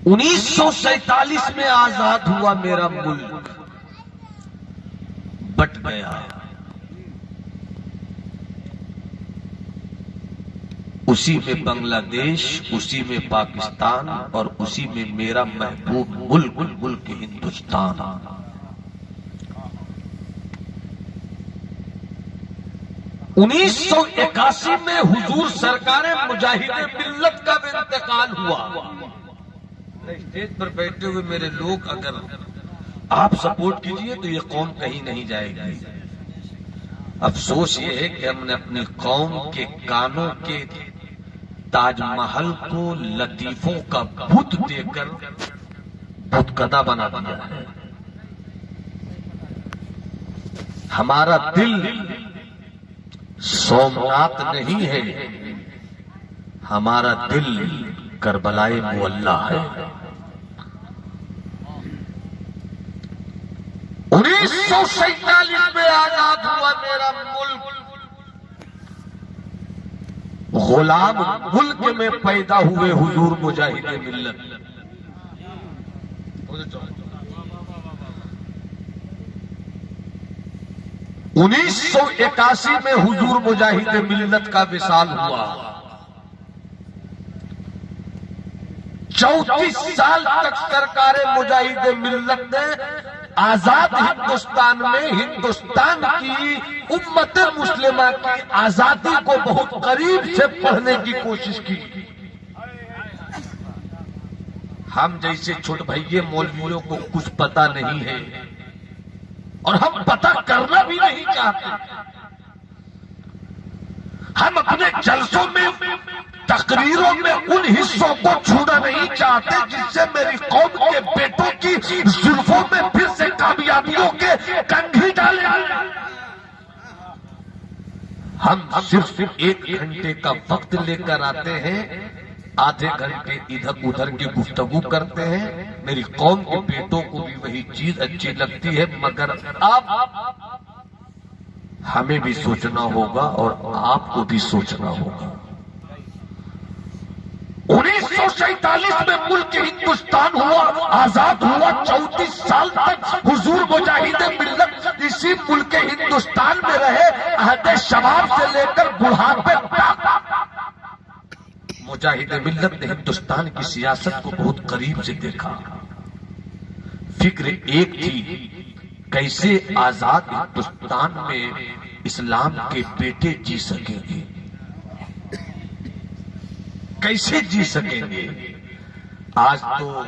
1947 میں آزاد ہوا میرا ملک، بٹ گیا، اسی میں بنگلہ دیش، اسی میں پاکستان، اور اسی میں میرا محبوب ملک ہندوستان۔ 1981 میں حضور سرکار مجاہد ملت کا بھی انتقال ہوا۔ اسٹیج پر بیٹھے ہوئے میرے لوگ، اگر آپ سپورٹ کیجئے تو یہ قوم کہیں نہیں جائے گی۔ افسوس یہ ہے کہ ہم نے اپنی قوم کے کانوں کے تاج محل کو لطیفوں کا بت دے کر بت کدا بنا دیا ہے۔ ہمارا دل سومنات نہیں ہے، ہمارا دل کربلائے معلی ہے۔ 1947 میں آزاد ہوا میرا ملک، غلام ملک میں پیدا ہوئے حضور مجاہد ملت۔ 1981 میں حضور مجاہد ملت کا وصال ہوا۔ 34 سال تک سرکار مجاہد ملت نے آزاد ہندوستان میں ہندوستان کی امت مسلمہ کی آزادی کو بہت قریب سے پڑھنے کی کوشش کی۔ ہم جیسے چھوٹ بھائیے مولویوں کو کچھ پتا نہیں ہے، اور ہم پتا کرنا بھی نہیں چاہتے۔ ہم اپنے جلسوں میں، تقریروں میں ان حصوں کو چھونا نہیں چاہتے جس سے میری قوم کے بیٹوں کی زلفوں میں پھر سے کامیابیوں کے کنگھی ڈالے۔ ہم صرف 1 گھنٹے کا وقت لے کر آتے ہیں، آدھے گھنٹے ادھر ادھر کی گفتگو کرتے ہیں۔ میری قوم کے بیٹوں کو بھی وہی چیز اچھی لگتی ہے، مگر اب ہمیں بھی سوچنا ہوگا اور آپ کو بھی سوچنا ہوگا۔ 1947 میں ملک ہندوستان ہوا، آزاد ہوا۔ 34 سال تک حضور مجاہد ملت اسی ملک ہندوستان میں رہے، عہد شباب سے لے کر بڑھاپے تک۔ مجاہد ملت نے ہندوستان کی سیاست کو بہت قریب سے دیکھا۔ فکر ایک تھی، کیسے آزاد ہندوستان میں اسلام کے بیٹے جی سکیں گے، کیسے جی سکیں گے۔ آج تو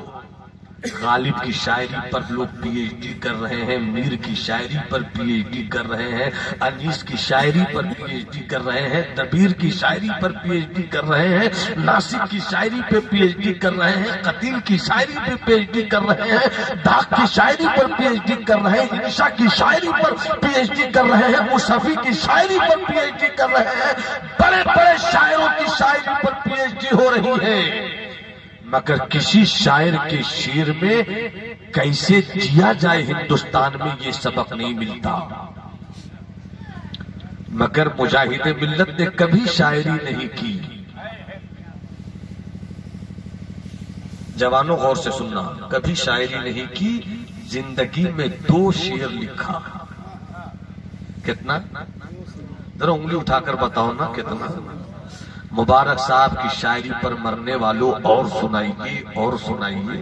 غالب کی شاعری پر لوگ پی ایچ ڈی کر رہے ہیں، میر کی شاعری پر پی ایچ ڈی کر رہے ہیں، انیس کی شاعری پر پی ایچ ڈی کر رہے ہیں، دبیر کی شاعری پر پی ایچ ڈی کر رہے ہیں، ناصر کی شاعری پہ پی ایچ ڈی کر رہے ہیں، قتیل کی شاعری پہ پی ایچ ڈی کر رہے ہیں، داغ کی شاعری پر پی ایچ ڈی کر رہے ہیں، انشا کی شاعری پر پی ایچ ڈی کر رہے ہیں، مصطفی کی شاعری پر پی ایچ ڈی کر رہے ہیں۔ بڑے بڑے شاعروں کی شاعری پر پی ایچ ڈی ہو رہی ہے، مگر کسی شاعر کے شعر میں کیسے جیا جائے ہندوستان میں یہ سبق نہیں ملتا۔ مگر مجاہد ملت نے کبھی شاعری نہیں کی۔ جوانوں غور سے سننا، کبھی شاعری نہیں کی، زندگی میں 2 شعر لکھا۔ کتنا؟ ذرا انگلی اٹھا کر بتاؤ نا کتنا۔ مبارک صاحب کی شاعری پر مرنے والوں اور سنائیے اور سنائیے،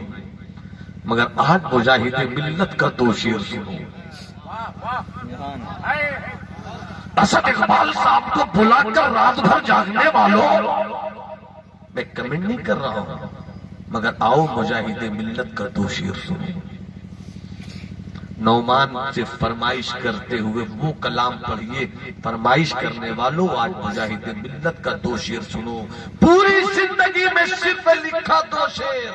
مگر آج مجاہد ملت کا 2 شعر سنو۔ اسد اقبال صاحب کو بلا کر رات بھر جاگنے والوں، میں کمنٹ نہیں کر رہا ہوں، مگر آؤ مجاہد ملت کا 2 شعر سنو۔ نعمان سے فرمائش کرتے ہوئے وہ کلام پڑھیے، فرمائش کرنے والوں آج مجاہد ملت کا 2 شعر سنو۔ پوری زندگی میں صرف لکھا 2 شعر،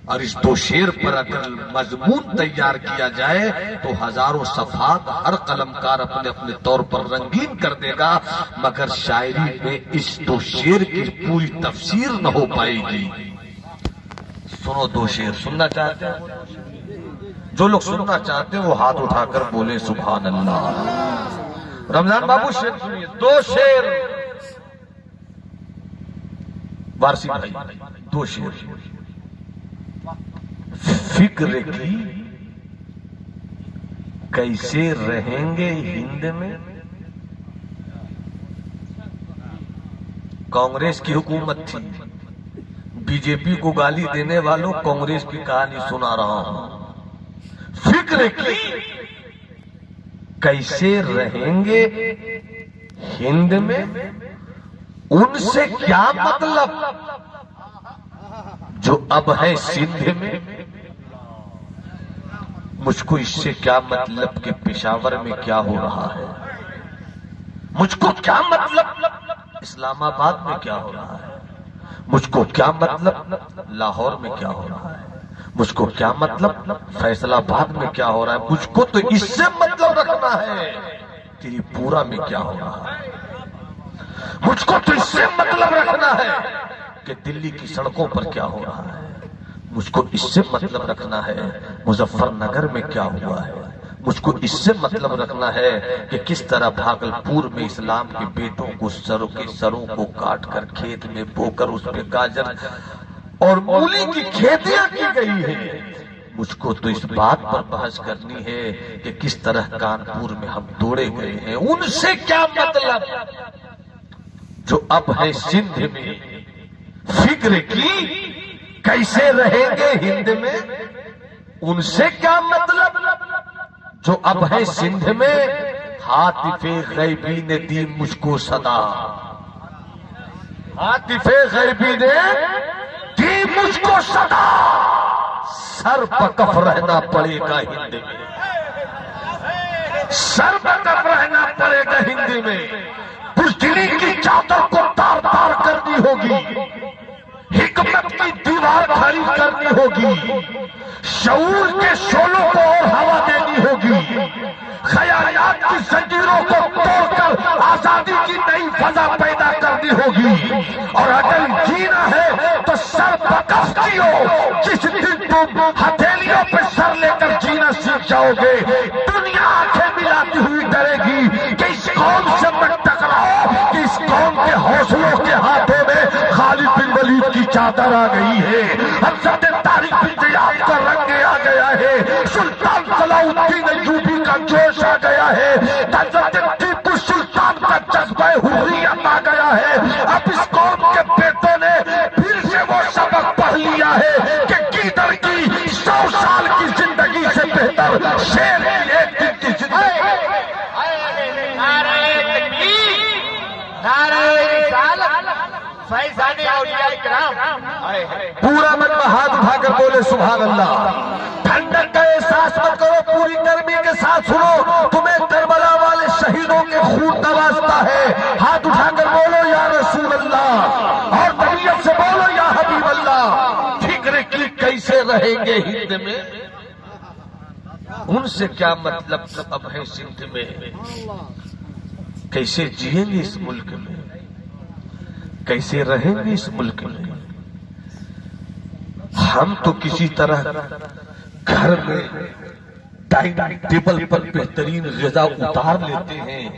اور اس 2 شعر پر اگر مضمون تیار کیا جائے تو ہزاروں صفحات ہر قلمکار اپنے اپنے طور پر رنگین کر دے گا، مگر شاعری میں اس 2 شعر کی پوری تفسیر نہ ہو پائے گی۔ سنو 2 شعر، سننا چاہتے ہیں؟ جو لوگ سننا چاہتے ہیں وہ ہاتھ اٹھا کر بولے سبحان اللہ۔ رمضان بابو شعر سنیے، 2 شعر، وارسی بھائی 2 شعر۔ فکر کی کیسے رہیں گے ہند میں؟ کانگریس کی حکومت تھی، بی جے پی کو گالی دینے والوں کانگریس کی کہانی سنا رہا ہوں۔ فکر کی کیسے رہیں گے ہند میں، ان سے کیا مطلب جو اب ہے سندھ میں؟ مجھ کو اس سے کیا مطلب کہ پشاور میں کیا ہو رہا ہے، مجھ کو کیا مطلب اسلام آباد میں کیا ہو رہا ہے، مجھ کو کیا مطلب لاہور میں کیا ہو رہا ہے، مجھ کو کیا مطلب فیصل آباد میں کیا ہو رہا ہے، مجھ کو تو اس سے مطلب رکھنا ہے تیری پورا میں کیا ہو رہا ہے، مجھ کو تو اس سے مطلب رکھنا ہے کہ دلی کی سڑکوں پر کیا ہو رہا ہے، مجھ کو اس سے مطلب رکھنا ہے مظفر نگر میں کیا ہوا ہے، مجھ کو اس سے مطلب رکھنا ہے کہ کس طرح بھاگلپور میں اسلام کے بیٹوں کو سروں کو کاٹ کر کھیت میں بو کر اس پہ گاجر اور مولی کی کھیتیاں کی گئی ہیں۔ مجھ کو تو اس بات پر بحث کرنی ہے کہ کس طرح کانپور میں ہم توڑے گئے ہیں، ان سے کیا مطلب جو اب ہے سندھ میں۔ فکر کی کیسے رہیں گے ہند میں، ان سے کیا مطلب جو اب ہے سندھ میں۔ ہاتف غیبی نے دی مجھ کو صدا، ہاتف غیبی نے دی مجھ کو صدا، سر پکف رہنا پڑے گا ہند میں، سر پکف رہنا پڑے گا ہند میں۔ بزدلی کی چادر کو تار تار کرنی ہوگی، حکمت کی دیوار کھڑی کرنی ہوگی، شعور کے شعلوں کو اور ہوا دینی ہوگی، خیالات کی زنجیروں کو توڑ کر آزادی کی نئی فضا پیدا کرنی ہوگی۔ اور اگر جینا ہے تو سر بکف جیو، جس دن تم ہتھیلیوں پہ سر لے کر جینا سیکھ جاؤ گے دنیا آنکھیں ملاتی ہوئی ڈرے گی کہ اس قوم سے مت ٹکراؤ، کہ اس قوم کے حوصلوں کے ہاتھوں میں خالد بن ولید کی چادر آ گئی ہے، حضرت طارق بن زیاد کا رنگ آ گیا ہے، سلطان صلاح الدین ایوبی کا جوش آ گیا ہے، حضرت ٹیپو سلطان کا جذبہ حریت آ گیا ہے۔ اب اس قوم کے بیٹوں نے پھر سے وہ سبق پڑھ لیا ہے کہ گیدڑ کی 100 سال کی زندگی سے بہتر شیر کی ایک دن کی زندگی۔ پورا من میں ہاتھ اٹھا کر بولے سبحان اللہ۔ ٹھنڈک کا احساس مت کرو، پوری گرمی کے ساتھ سنو، تمہیں کربلا والے شہیدوں کے خون نوازتا ہے۔ ہاتھ اٹھا کر بولو یا رسول اللہ، اور طبیعت سے بولو یا حبیب اللہ۔ فکر کی کیسے رہیں گے ہند میں، ان سے کیا مطلب اب ہے سندھ میں، کیسے جئیں گے اس ملک میں، کیسے رہیں گے اس ملک میں۔ ہم تو کسی طرح گھر میں ڈائننگ ٹیبل پر بہترین غذا اتار لیتے ہیں،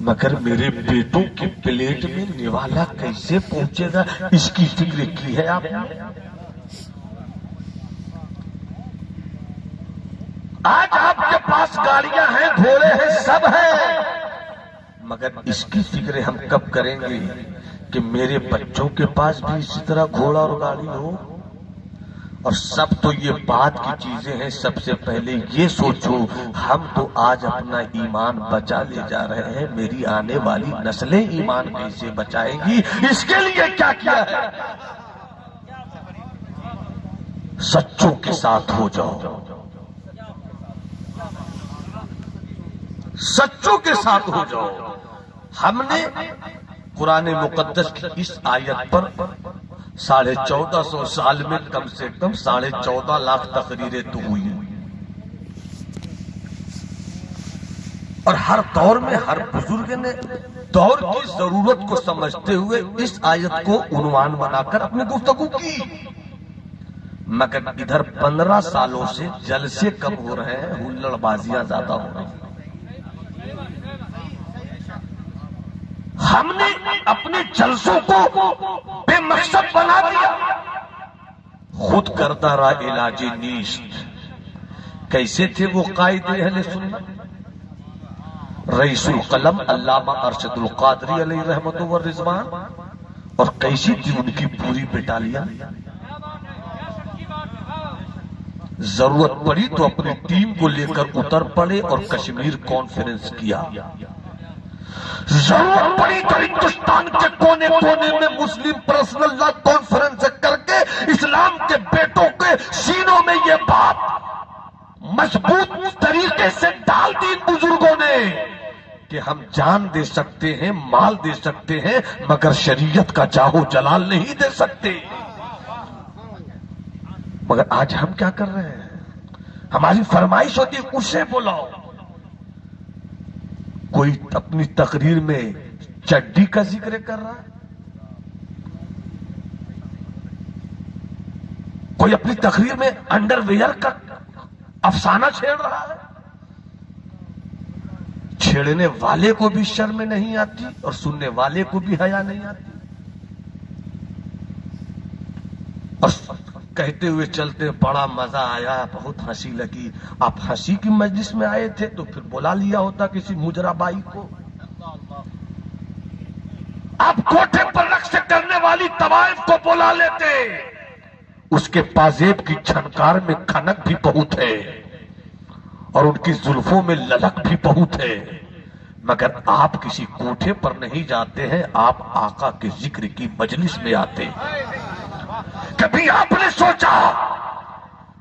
مگر میرے بیٹوں کے پلیٹ میں نوالا کیسے پہنچے گا، اس کی فکر کی ہے آپ نے؟ آج آپ کے پاس گاڑیاں ہیں، گھوڑے ہیں، سب ہیں، مگر اس کی فکر ہم کب کریں گے کہ میرے بچوں کے پاس بھی اسی طرح گھوڑا اور گاڑی ہو؟ اور سب تو یہ بات کی چیزیں ہیں، سب سے پہلے یہ سوچو ہم تو آج اپنا ایمان بچا لے جا رہے ہیں، میری آنے والی نسلیں ایمان کیسے بچائیں گی، اس کے لیے کیا کیا ہے؟ سچوں کے ساتھ ہو جاؤ، سچوں کے ساتھ ہو جاؤ۔ ہم نے قرآن مقدس کی اس آیت پر 1450 سال میں کم سے کم 14.5 لاکھ تقریریں تو ہوئی، اور ہر دور میں ہر بزرگ نے دور کی ضرورت کو سمجھتے ہوئے اس آیت کو عنوان بنا کر اپنی گفتگو کی، مگر ادھر 15 سالوں سے جلسے کم ہو رہے ہیں، ہلڑ بازیاں زیادہ ہو رہی ہیں۔ ہم نے اپنے جلسوں کو بے مقصد بنا دیا، خود کردہ را علاج نیست. کیسے تھے وہ قائد اہل سنت؟ رئیس القلم علامہ ارشد القادری علیہ رحمت و رضوان. اور کیسی تھی ان کی پوری بٹالیاں؟ ضرورت پڑی تو اپنی ٹیم کو لے کر اتر پڑے اور کشمیر کانفرنس کیا. ضرورت پڑی تو ہندوستان کے کونے کونے میں مسلم پرسنل لا کانفرنس کر کے اسلام کے بیٹوں کے سینوں میں یہ بات مضبوط طریقے سے ڈال دی بزرگوں نے کہ ہم جان دے سکتے ہیں، مال دے سکتے ہیں، مگر شریعت کا جاہو جلال نہیں دے سکتے. مگر آج ہم کیا کر رہے ہیں؟ ہماری فرمائش ہوتی ہے اسے بلاؤ. کوئی اپنی تقریر میں چڈی کا ذکر کر رہا ہے، کوئی اپنی تقریر میں انڈر ویئر کا افسانہ چھیڑ رہا ہے. چھیڑنے والے کو بھی شرم نہیں آتی اور سننے والے کو بھی حیا نہیں آتی. اور کہتے ہوئے چلتے بڑا مزہ آیا، بہت ہنسی لگی. آپ ہنسی کی مجلس میں آئے تھے تو پھر بلا لیا ہوتا کسی مجرا بائی کو. آپ کوٹھے پر رقص کرنے والی طوائف کو بلا لیتے. اس کے پازیب کی چھنکار میں کھنک بھی بہت ہے اور ان کی زلفوں میں للک بھی بہت ہے. مگر آپ کسی کوٹھے پر نہیں جاتے ہیں، آپ آقا کے ذکر کی مجلس میں آتے ہیں. کبھی آپ نے سوچا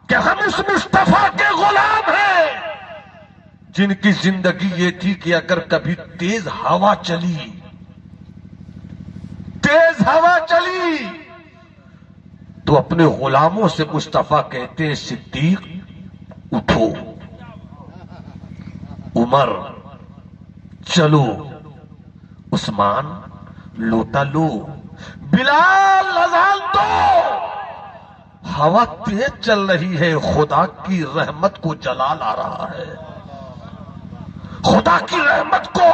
کہ ہم اس مصطفیٰ کے غلام ہیں جن کی زندگی یہ تھی کہ اگر کبھی تیز ہوا چلی تو اپنے غلاموں سے مصطفیٰ کہتے ہیں صدیق اٹھو، عمر چلو، عثمان لوٹا لو، بلال اذان دو. ہوا تیز چل رہی ہے، خدا کی رحمت کو جلال آ رہا ہے، خدا کی رحمت کو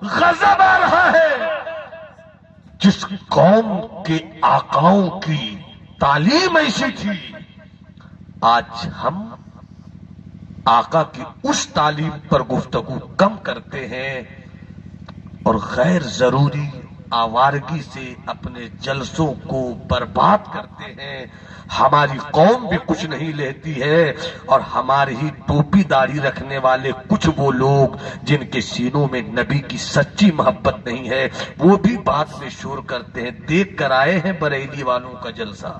غضب آ رہا ہے. جس قوم کے آقاؤں کی تعلیم ایسی تھی، آج ہم آقا کی اس تعلیم پر گفتگو کم کرتے ہیں اور غیر ضروری آوارگی سے اپنے جلسوں کو برباد کرتے ہیں. ہماری قوم بھی کچھ نہیں لیتی ہے اور ہماری ہی ٹوپی داڑھی رکھنے والے کچھ وہ لوگ جن کے سینوں میں نبی کی سچی محبت نہیں ہے، وہ بھی بعد میں شور کرتے ہیں. دیکھ کر آئے ہیں بریلی والوں کا جلسہ،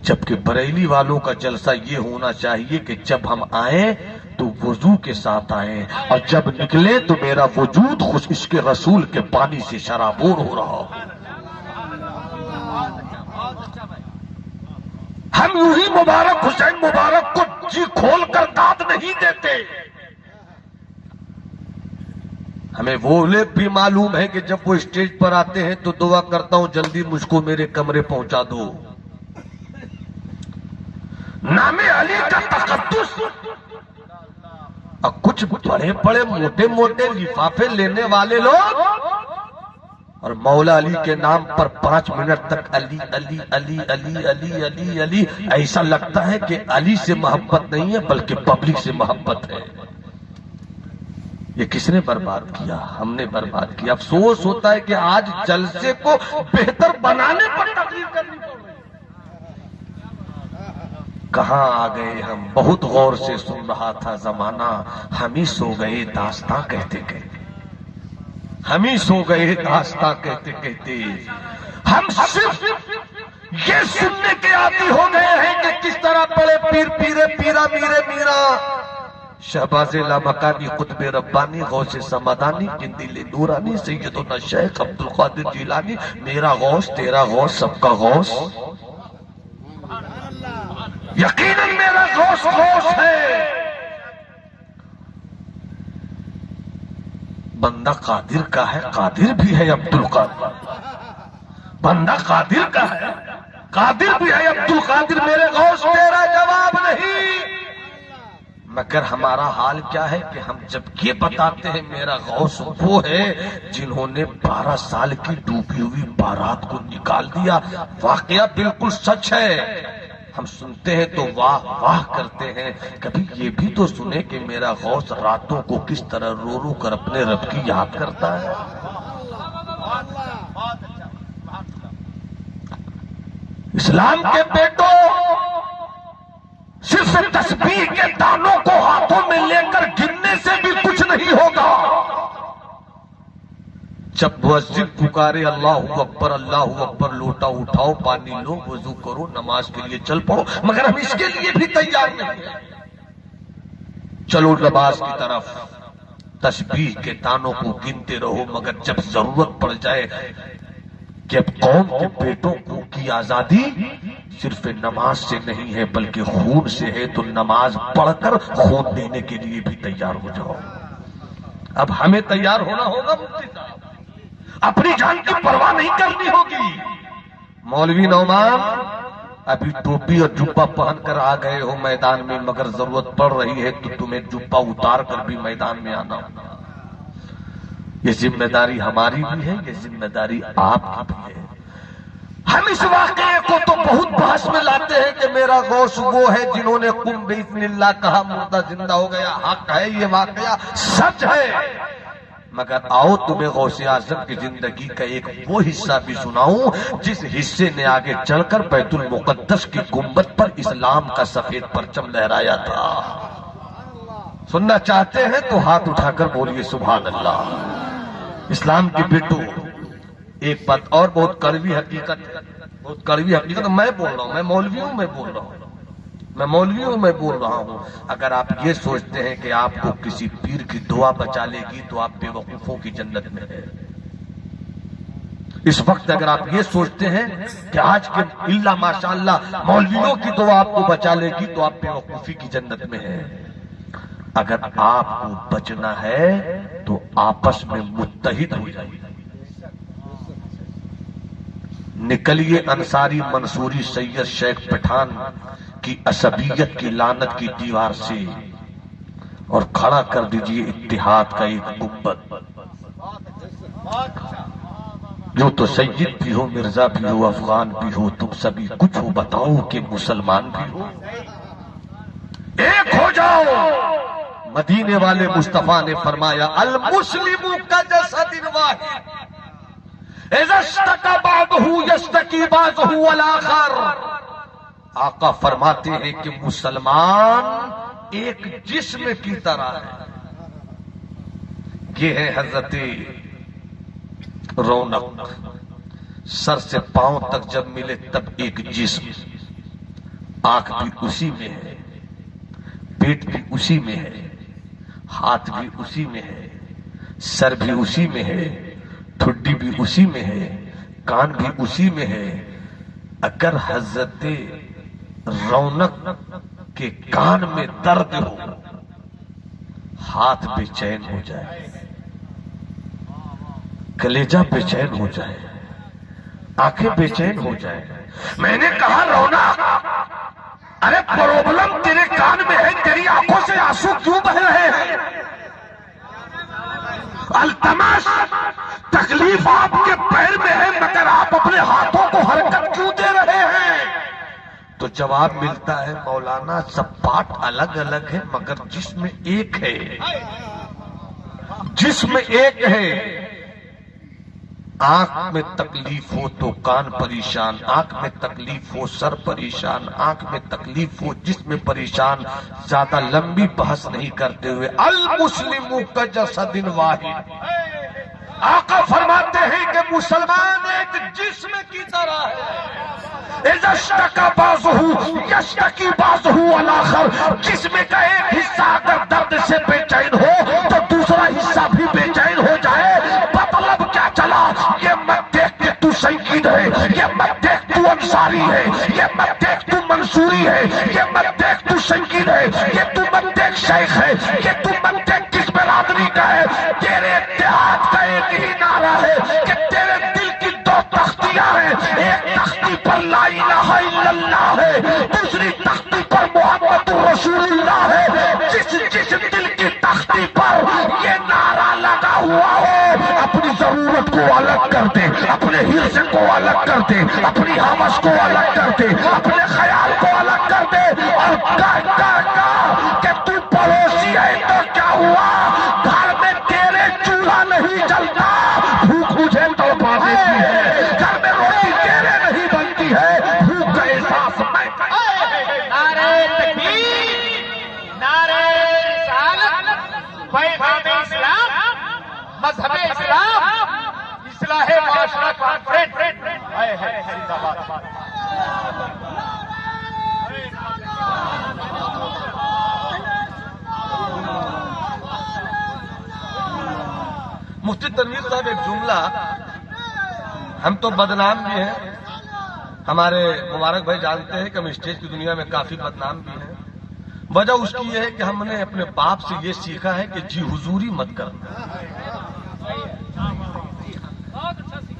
جبکہ بریلی والوں کا جلسہ یہ ہونا چاہیے کہ جب ہم آئیں تو وضو کے ساتھ آئیں اور جب نکلے تو میرا وجود خوش عشق رسول کے پانی سے شرابور ہو رہا ہو. ہم یوں ہی مبارک حسین مبارک کو جی کھول کر داد نہیں دیتے. ہمیں وہ بھی معلوم ہے کہ جب وہ اسٹیج پر آتے ہیں تو دعا کرتا ہوں جلدی مجھ کو میرے کمرے پہنچا دو. نام علی کا تقدس اور کچھ بڑے بڑے موٹے موٹے لفافے لینے والے لوگ اور مولا علی کے نام پر 5 منٹ تک علی علی علی علی علی علی علی. ایسا لگتا ہے کہ علی سے محبت نہیں ہے بلکہ پبلک سے محبت ہے. یہ کس نے برباد کیا؟ ہم نے برباد کیا. افسوس ہوتا ہے کہ آج جلسے کو بہتر بنانے پر تقریر کرنی پڑ رہی. کہاں آ گئے ہم؟ بہت غور سے سن رہا تھا زمانہ، ہم ہی سو گئے داستاں کہتے کہتے، ہم ہی سو گئے داستاں کہتے کہتے. ہم صرف یہ سننے کے عادی ہو گئے ہیں کہ کس طرح بڑے پیر پیرے پیرا میرے میرا، شہباز لامکانی قطب ربانی غوث سمدانی قندیل نورانی سیدنا شیخ عبدالقادر جیلانی، میرا غوث تیرا غوث سب کا غوث. یقیناً میرا غوث غوث ہے. بندہ قادر کا ہے، قادر بھی ہے عبدالقادر. بندہ قادر کا ہے، قادر بھی ہے عبدالقادر. میرے غوث تیرا جواب نہیں، مگر ہمارا حال کیا ہے کہ ہم جب یہ بتاتے ہیں میرا غوث وہ ہے جنہوں نے 12 سال کی ڈوبی ہوئی بارات کو نکال دیا. واقعہ بالکل سچ ہے. ہم سنتے ہیں تو واہ واہ کرتے ہیں. کبھی یہ بھی تو سنے کہ میرا غوث راتوں کو کس طرح رو رو کر اپنے رب کی یاد کرتا ہے. اسلام کے بیٹوں، صرف تسبیح کے دانوں کو ہاتھوں میں لے کر گننے سے بھی کچھ نہیں ہوگا. جب مؤذن پکارے اللہ اکبر، لوٹا اٹھاؤ، پانی لو، وضو کرو، نماز کے لیے چل پڑو. مگر ہم اس کے لیے بھی تیار نہیں ہیں. چلو نماز کی طرف، تسبیح کے دانوں کو گنتے رہو، مگر جب ضرورت پڑ جائے کہ اب قوم کے بیٹوں کی آزادی صرف نماز سے نہیں ہے بلکہ خون سے ہے، تو نماز پڑھ کر خون دینے کے لیے بھی تیار ہو جاؤ. اب ہمیں تیار ہونا ہوگا مفتی صاحب، اپنی جان کی پرواہ نہیں کرنی ہوگی. مولوی نعمان ابھی ٹوپی اور جبہ پہن کر آ گئے ہو میدان میں، مگر ضرورت پڑ رہی ہے تو تمہیں جبہ اتار کر بھی میدان میں آنا ہوگا. یہ ذمہ داری ہماری بھی ہے، یہ ذمہ داری آپ کی بھی ہے. ہم اس واقعے کو تو بہت بحث میں لاتے ہیں کہ میرا غوث وہ ہے جنہوں نے قم باذن اللہ کہا، مردہ زندہ ہو گیا. حق ہے، یہ واقعہ سچ ہے. مگر آؤ تمہیں غوث اعظم کی زندگی کا ایک وہ حصہ بھی سناؤں جس حصے نے آگے چل کر بیت المقدس کی گنبد پر اسلام کا سفید پرچم لہرایا تھا. سننا چاہتے ہیں تو ہاتھ اٹھا کر بولیے سبحان اللہ. اسلام کے بیٹو، ایک بات اور بہت کڑوی حقیقت ہے، بہت کڑوی حقیقت. میں بول رہا ہوں، میں مولوی ہوں، میں بول رہا ہوں. اگر آپ یہ سوچتے ہیں کہ آپ کو کسی پیر کی دعا بچا لے گی تو آپ بے وقوفوں کی جنت میں ہیں. اس وقت اگر آپ یہ سوچتے ہیں کہ آج کے اللہ ماشاءاللہ مولویوں کی دعا آپ کو بچا لے گی تو آپ بے وقوفی کی جنت میں ہیں. اگر آپ کو بچنا ہے تو آپس میں متحد ہو جائیے. نکلیے انصاری منصوری سید شیخ پٹھان کی عصبیت کی لعنت کی دیوار سے اور کھڑا کر دیجئے اتحاد کا ایک گنبد. جو تو سید بھی ہو، مرزا بھی ہو، افغان بھی ہو، تم سبھی کچھ ہو، بتاؤ کہ مسلمان بھی ہو. ایک ہو جاؤ. مدینے والے مصطفیٰ نے فرمایا المسلم کجسد واحد اذا اشتكى بعضه يشتكي بعضه الاخر. آقا فرماتے ہیں کہ مسلمان ایک جسم کی طرح ہے. یہ ہے حضرت رونق. سر سے پاؤں تک جب ملے تب ایک جسم. آنکھ بھی اسی میں ہے، پیٹ بھی اسی میں ہے، ہاتھ بھی اسی میں ہے، سر بھی اسی میں ہے، ٹھڈی بھی اسی میں ہے، کان بھی اسی میں ہے. اگر حضرت رونق کے کان میں درد ہو، ہاتھ بے چین ہو جائے، کلیجہ بے چین ہو جائے، آنکھیں بے چین ہو جائے. میں نے کہا رونق، ارے پرابلم تیرے کان میں ہے، تیری آنکھوں سے آنسو کیوں بہ رہے ہیں؟ التماس، تکلیف آپ کے پیر میں ہے مگر آپ اپنے ہاتھوں کو حرکت کیوں دے رہے ہیں؟ تو جواب ملتا ہے مولانا سب پارٹ الگ الگ ہے مگر جسم ایک ہے. جسم ایک ہے. آنکھ میں تکلیف ہو تو کان پریشان، آنکھ میں تکلیف ہو سر پریشان، آنکھ میں تکلیف ہو جسم پریشان. زیادہ لمبی بحث نہیں کرتے ہوئے المسلم کجسد واحد. آقا فرماتے ہیں کہ مسلمان ایک جسم کی طرح ہے. اذا اشتكى بعضه يشتكي بعضه الاخر. جسم کا ایک حصہ اگر درد سے بے چین ہو تو دوسرا حصہ بھی بے چین ہو جائے. مطلب کیا چلا؟ یہ مت دیکھ کہ تو سید ہے، یہ مت دیکھ تو انصاری ہے، یہ مت دیکھ تو منصوری ہے، یہ مت دیکھ تو سید ہے، یہ تو مت دیکھ شیخ ہے، یہ تو مت دیکھ کس برادری کا ہے. تیرے اتحاد کا ایک ہی نعرہ ہے کہ تیرے دل کی دو تختیاں ہیں. ایک تختی پر لا الہ الا اللہ ہے، دوسری تختی پر محمد رسول اللہ ہے، جس دل کی تختی پر یہ نعرہ لگا ہوا ہو، اپنی ضرورت کو الگ کر دے، اپنے حرص کو الگ کر دے، اپنی ہوس کو الگ کر دے، اپنے خیال کو الگ کر دے، اور کہ تو پڑوسی ہے تو کیا ہوا، گھر میں تیرے چولہا نہیں چلتا، بھوک مجھے توڑا دیتی ہے، گھر میں روٹی تیرے نہیں بنتی ہے، بھوک کا احساس میں نعرہ تکبیر، نعرہ رسالت، پیغام اسلام، مذہب اسلام، اصلاح معاشرہ کانفرنس، حیدرآباد۔ مفتی تنویر صاحب ایک جملہ، ہم تو بدنام بھی ہیں، ہمارے مبارک بھائی جانتے ہیں کہ ہم اسٹیج کی دنیا میں کافی بدنام بھی ہیں، وجہ اس کی یہ ہے کہ ہم نے اپنے باپ سے یہ سیکھا ہے کہ جی حضوری مت کرنا۔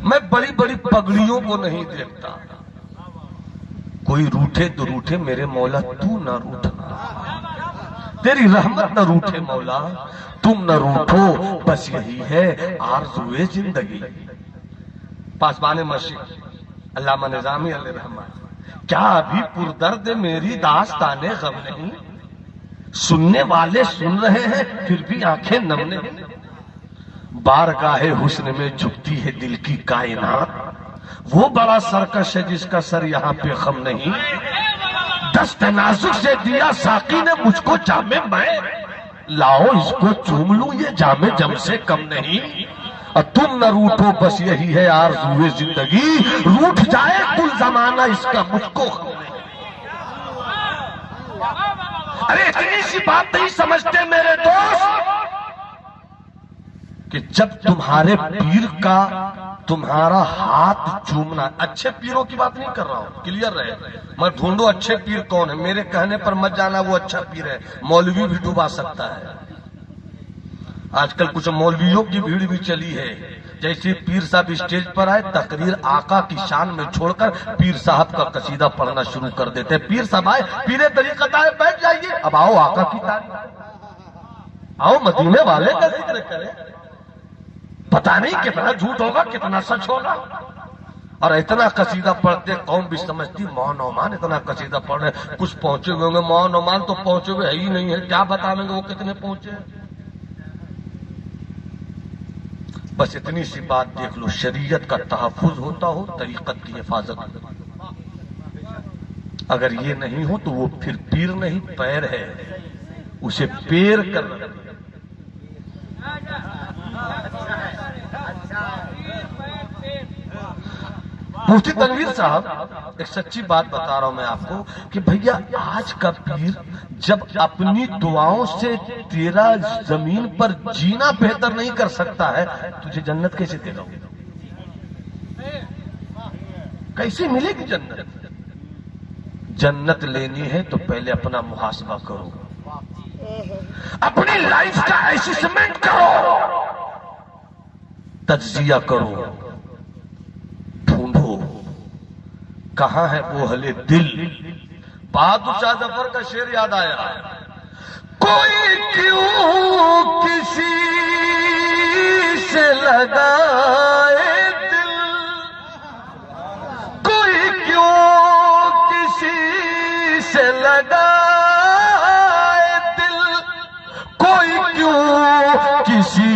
میں بڑی بڑی پگڑیوں کو نہیں دیکھتا، کوئی روٹھے تو روٹھے میرے مولا تو نہ روٹھنا، تیری رحمت نہ روٹھے مولا تم نہ روٹھو، بس یہی ہے آرزوئے زندگی۔ پاسبان مشرق علامہ نظامی علیہ رحمت، کیا ابھی پردرد میری داستان غم نہیں، سننے والے سن رہے ہیں پھر بھی آنکھیں نم نہیں، بارگاہ حسن میں جھکتی ہے دل کی کائنات، وہ بڑا سرکش ہے جس کا سر یہاں پہ خم نہیں، دست نازک سے دیا ساقی نے مجھ کو جام میں، لاؤ اس کو چوم لوں یہ جام جم سے کم نہیں، اور تم نہ روٹھو بس یہی ہے آرزوئے زندگی، روٹھ جائے کل زمانہ اس کا مجھ کو غم نہیں۔ ارے اتنی سی بات نہیں سمجھتے میرے دوست کہ جب تمہارے پیر کا تمہارا ہاتھ چومنا، اچھے پیروں کی بات نہیں کر رہا ہوں، کلیئر رہے، میں ڈھونڈو اچھے پیر کون ہے، میرے کہنے پر مت جانا وہ اچھا پیر ہے، مولوی بھی ڈوبا سکتا ہے۔ آج کل کچھ مولویوں کی بھیڑ بھی چلی ہے، جیسے پیر صاحب اسٹیج پر آئے تقریر آقا کی شان میں چھوڑ کر پیر صاحب کا قصیدہ پڑھنا شروع کر دیتے، پیر صاحب آئے پیر طریقت آئے بیٹھ جائیے، اب آؤ آقا کی تعریف، آؤ مدینے والے کا ذکر کریں، پتہ نہیں کتنا جھوٹ ہوگا کتنا سچ ہوگا، اور اتنا قصیدہ پڑھتے قوم بھی سمجھتی ماہ نعمان اتنا قصیدہ پڑھ رہے، کچھ پہنچے ہوئے ہوں گے، ماہ نعمان تو پہنچے ہوئے ہے ہی نہیں ہے، کیا بتائیں گے وہ کتنے پہنچے۔ بس اتنی سی بات دیکھ لو، شریعت کا تحفظ ہوتا ہو، طریقت کی حفاظت ہوتا، اگر یہ نہیں ہو تو وہ پھر پیر نہیں پیر ہے، اسے پیر کر رہا۔ مفتی تنویر صاحب ایک سچی بات بتا رہا ہوں میں آپ کو کہ بھیا آج کا پیر جب اپنی دعاؤں سے تیرا زمین پر جینا بہتر نہیں کر سکتا ہے، تجھے جنت کیسے دے گا؟ کیسے ملے گی جنت؟ جنت لینی ہے تو پہلے اپنا محاسبہ کرو، اپنی لائف کا اسسمنٹ کرو، تجزیہ کرو، ڈھونڈو کہاں ہے وہ اہل دل۔ بہادر شاہ ظفر کا شعر یاد آیا، کوئی کیوں کسی سے لگائے دل، کوئی کیوں کسی سے لگائے دل، کوئی کیوں کسی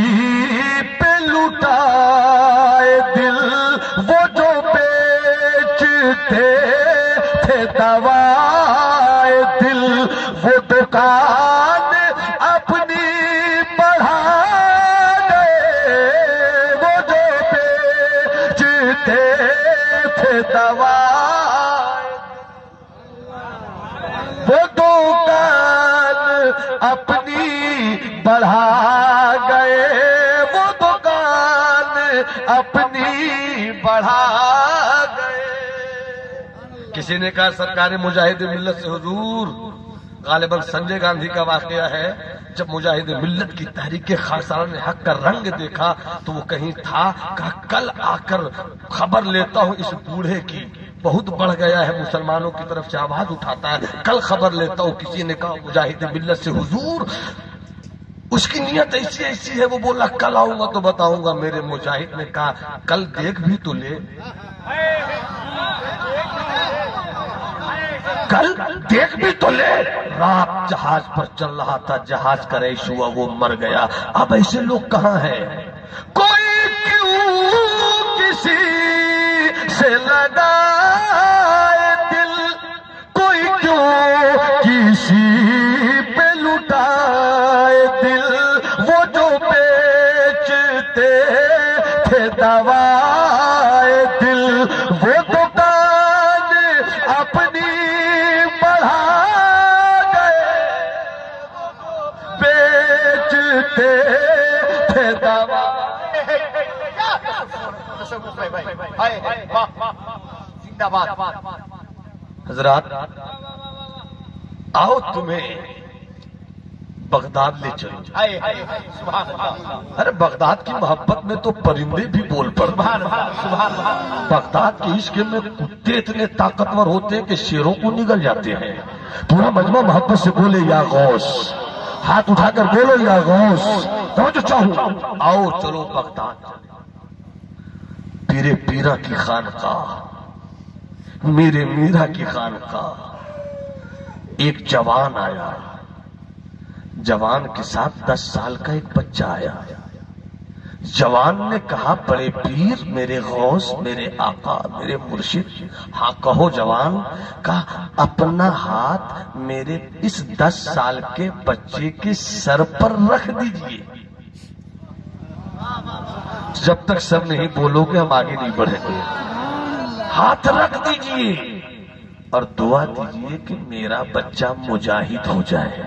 پہ لٹائے دل، وہ جو بیچتے تھے دوائے دل، وہ دکان اپنی بڑھا گئے، وہ جو بیچتے تھے دوائے، وہ دکان اپنی بڑھا گئے، وہ دکان اپنی بڑھا گئے۔ کسی نے کہا سرکار مجاہد ملت سے حضور، غالباً سنجے گاندھی کا واقعہ ہے، جب مجاہد ملت کی تحریک خالصانہ حق کا رنگ دیکھا تو وہ کہیں تھا، کہا کل آ کر خبر لیتا ہوں اس بوڑھے کی بہت بڑھ گیا ہے، مسلمانوں کی طرف سے آواز اٹھاتا ہے. کل خبر لیتا ہوں کسی نے کہا مجاہد ملت سے حضور اس کی نیت ایسی ایسی ہے، وہ بولا کل آؤں گا تو بتاؤں گا. میرے مجاہد نے کہا کل دیکھ بھی تو لے، کل دیکھ بھی تو لے. رات جہاز پر چل رہا تھا، جہاز کریش ہوا، وہ مر گیا. اب ایسے لوگ کہاں ہیں؟ کوئی کیوں کسی سے لگائے دل، کوئی کیوں کسی پہ لٹائے دل. وہ جو بیچتے تھے دوائے دل، وہ دکان اپنی بڑھا گئے، بیچتے تھے دوائے. حضرات آؤ تمہیں بغداد لے چلو. ارے بغداد کی محبت میں تو پرندے بھی بول پڑتے ہیں. بغداد کے عشق میں کتے اتنے طاقتور ہوتے ہیں کہ شیروں کو نگل جاتے ہیں. پورا مجمع محبت سے بولے یا غوث، ہاتھ اٹھا کر بولو یا غوث. تو چاہوں آؤ چلو بغداد. پیرے پیرا کی خانقاہ، میرے میرا کی خانقاہ. ایک جوان آیا، جوان کے ساتھ 10 سال کا ایک بچہ آیا. جوان نے کہا بڑے پیر، میرے غوث، میرے آقا، میرے مرشد. ہاں کہو جوان. کہا اپنا ہاتھ میرے اس 10 سال کے بچے کے سر پر رکھ دیجئے. جب تک سر نہیں بولو گے ہم آگے نہیں بڑھیں گے. ہاتھ رکھ دیجئے اور دعا دیجئے کہ میرا بچہ مجاہد ہو جائے.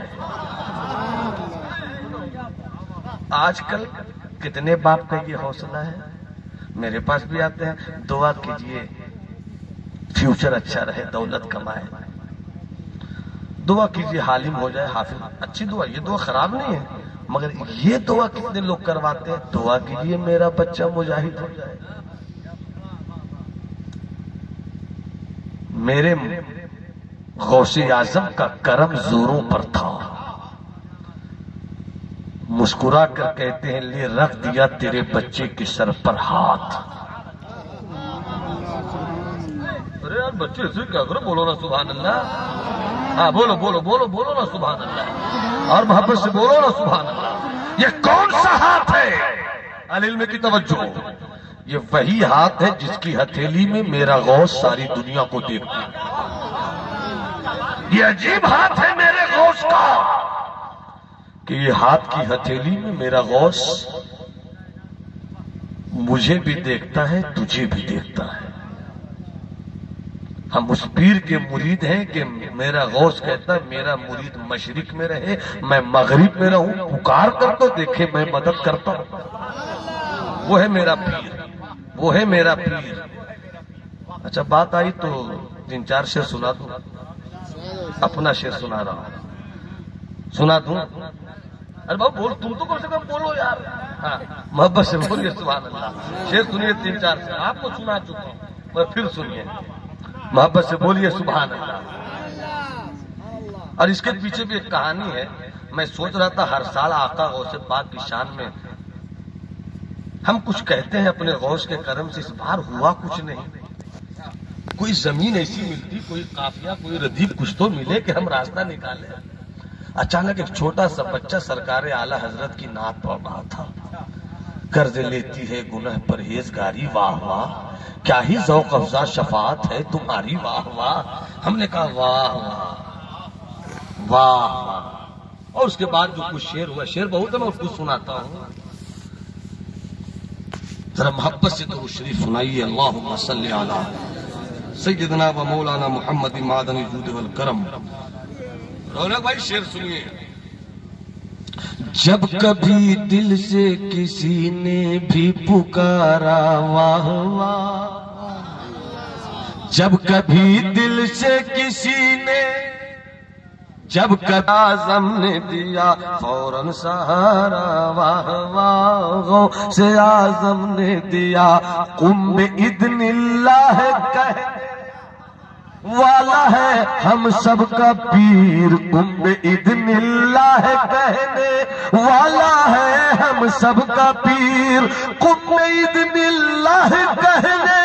آج کل کتنے باپ کا یہ حوصلہ ہے؟ میرے پاس بھی آتے ہیں، دعا کیجئے فیوچر اچھا رہے، دولت کمائے. دعا کیجئے حالم ہو جائے، حافظ. اچھی دعا، یہ دعا خراب نہیں ہے، مگر یہ دعا کتنے لوگ کرواتے ہیں؟ دعا کیجئے میرا بچہ مجاہد ہو جائے. میرے غوث اعظم کا کرم زوروں پر تھا. مسکرا کر کہتے ہیں لے رکھ دیا تیرے بچے کے سر پر ہاتھ. ارے یار بچے سے کیا کرو، بولو نا سبحان اللہ. ہاں بولو بولو بولو بولو نا سبحان اللہ، اور محبت سے بولو نا سبحان اللہ. یہ کون سا ہاتھ ہے؟ علم کی توجہ. یہ وہی ہاتھ ہے جس کی ہتھیلی میں میرا غوث ساری دنیا کو دیکھتا ہے. یہ عجیب ہاتھ ہے میرے غوث کا کہ یہ ہاتھ کی ہتھیلی میں میرا غوث مجھے بھی دیکھتا ہے، تجھے بھی دیکھتا ہے. ہم اس پیر کے مرید ہیں کہ میرا غوث کہتا ہے میرا مرید مشرق میں رہے، میں مغرب میں رہوں، پکار کر تو دیکھے میں مدد کرتا ہوں. وہ ہے میرا پیر، وہ ہے میرا پیر. اچھا بات آئی تو 3-4 شعر سنا دوں. اپنا شعر سنا رہا ہوں، سنا دوں. ارے بابا بول، تم تو کم سے کم بولو یار. ہاں محبت سے بولیے سبحان اللہ. شعر سنیے 3-4 شعر، آپ کو سنا چکا ہوں پر پھر سنیے. محبت سے بولیے سبحان اللہ. اور اس کے پیچھے بھی ایک کہانی ہے. میں سوچ رہا تھا ہر سال آقا غوث پاک کی شان میں ہم کچھ کہتے ہیں اپنے غوث کے کرم سے، اس بار ہوا کچھ نہیں. کوئی زمین ایسی ملتی، کوئی قافیہ، کوئی ردیف کچھ تو ملے کہ ہم راستہ نکالیں. اچانک ایک چھوٹا سا بچہ سرکار اعلی حضرت کی نعت پڑھ رہا تھا. قرض لیتی ہے گناہ پرہیزگاری، واہ واہ کیا ہی ذوق افزا شفاعت ہے تمہاری، واہ واہ. ہم نے کہا واہ واہ واہ واہ. اور اس کے بعد جو کچھ شعر ہوا، شعر بہت ہے میں اس کو سناتا ہوں. ذرا محبت سے تو شریف سنائیے. اللہم صلی علی سیدنا و مولانا محمد معدن الجود والکرم. رونق بھائی شعر سنیے. جب کبھی دل سے کسی نے بھی پکارا واہ واہ، جب کبھی دل سے کسی نے، جب کبھی اعظم نے دیا فوراً سہارا واہ واہ، غوث اعظم نے دیا قم باذن اللہ کہہ والا ہے ہم سب کا پیر، اذن اللہ کہنے والا ہے ہم سب کا پیر، اذن اللہ کہنے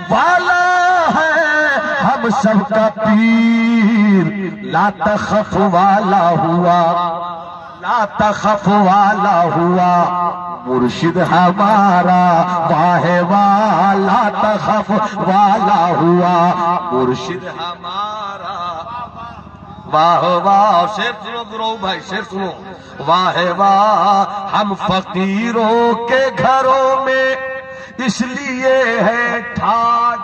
والا ہے ہم سب کا پیر، لا تخف والا ہوا، لا تخف والا ہوا مرشد ہمارا، واہ واہ لا تخف والا ہوا مرشد ہمارا، واہ واہ شیر سنو برو بھائی شیر سنو، واہ واہ ہم فقیروں کے گھروں میں اس لیے ہے ٹھاٹ،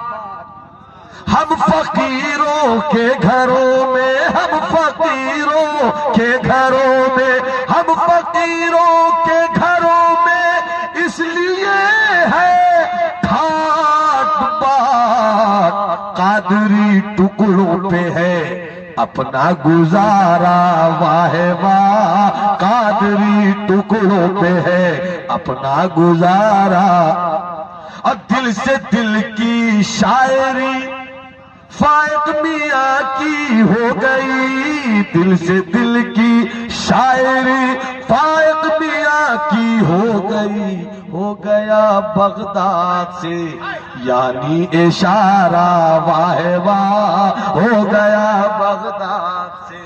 ہم فقیروں کے گھروں میں، ہم فقیروں کے گھروں میں، ہم فقیروں کے گھروں میں اس لیے ہے ٹھاٹ بات، قادری ٹکڑوں پہ ہے اپنا گزارا، واہ واہ قادری ٹکڑوں پہ ہے اپنا گزارا، اور دل سے دل کی شاعری فائق میاں کی ہو گئی، دل سے دل کی شاعری فائق میاں کی ہو گئی، ہو گیا بغداد سے یعنی اشارہ، واہ واہ ہو گیا بغداد سے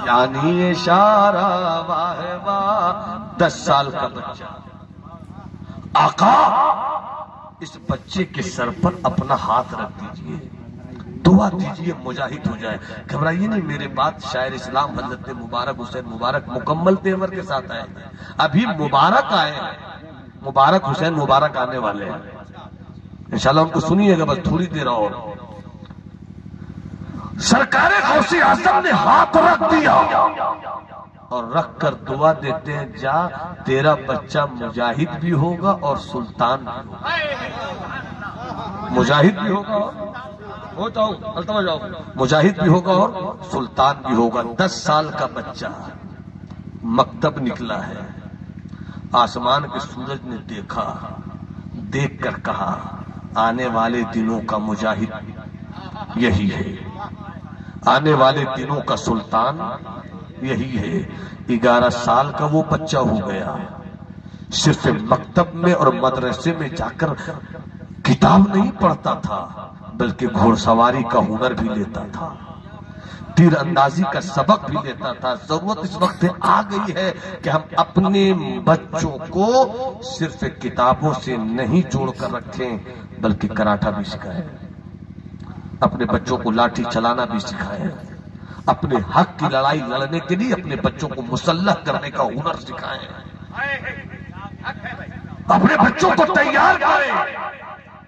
یعنی اشارہ، واہ واہ 10 سال کا بچہ، آقا اس بچے کے سر پر اپنا ہاتھ رکھ دیجئے، دعا دیجئے مجاہد ہو جائے، گھبرائیے نہیں، میرے بعد شاعر اسلام حضرت مبارک حسین مبارک مکمل تیور کے ساتھ آئے ہیں، ابھی مبارک آئے ہیں، مبارک حسین مبارک آنے والے ہیں، انشاءاللہ ان کو سنیے گا بس تھوڑی دیر اور۔ سرکار غوث اعظم نے ہاتھ رکھ دیا اور رکھ کر دعا دیتے ہیں، جا تیرا بچہ مجاہد بھی ہوگا اور سلطان بھی ہوگا، مجاہد بھی ہوگا مجاہد بھی ہوگا اور سلطان بھی ہوگا۔ 10 سال کا بچہ مکتب نکلا ہے، آسمان کے سورج نے دیکھا، دیکھ کر کہا آنے والے دنوں کا مجاہد یہی ہے، آنے والے دنوں کا سلطان یہی ہے۔ 11 سال کا وہ بچہ ہو گیا، صرف مکتب میں اور مدرسے میں جا کر کتاب نہیں پڑھتا تھا بلکہ گھوڑ سواری کا ہنر بھی لیتا تھا، تیر اندازی کا سبق بھی لیتا تھا۔ ضرورت اس وقت آ گئی ہے کہ ہم اپنے بچوں کو صرف کتابوں سے نہیں جوڑ کر رکھیں بلکہ کراٹا بھی سکھائیں، اپنے بچوں کو لاٹھی چلانا بھی سکھائیں، اپنے حق کی لڑائی لڑنے کے لیے اپنے بچوں کو مسلح کرنے کا ہنر سکھائیں، اپنے بچوں کو تیار کریں،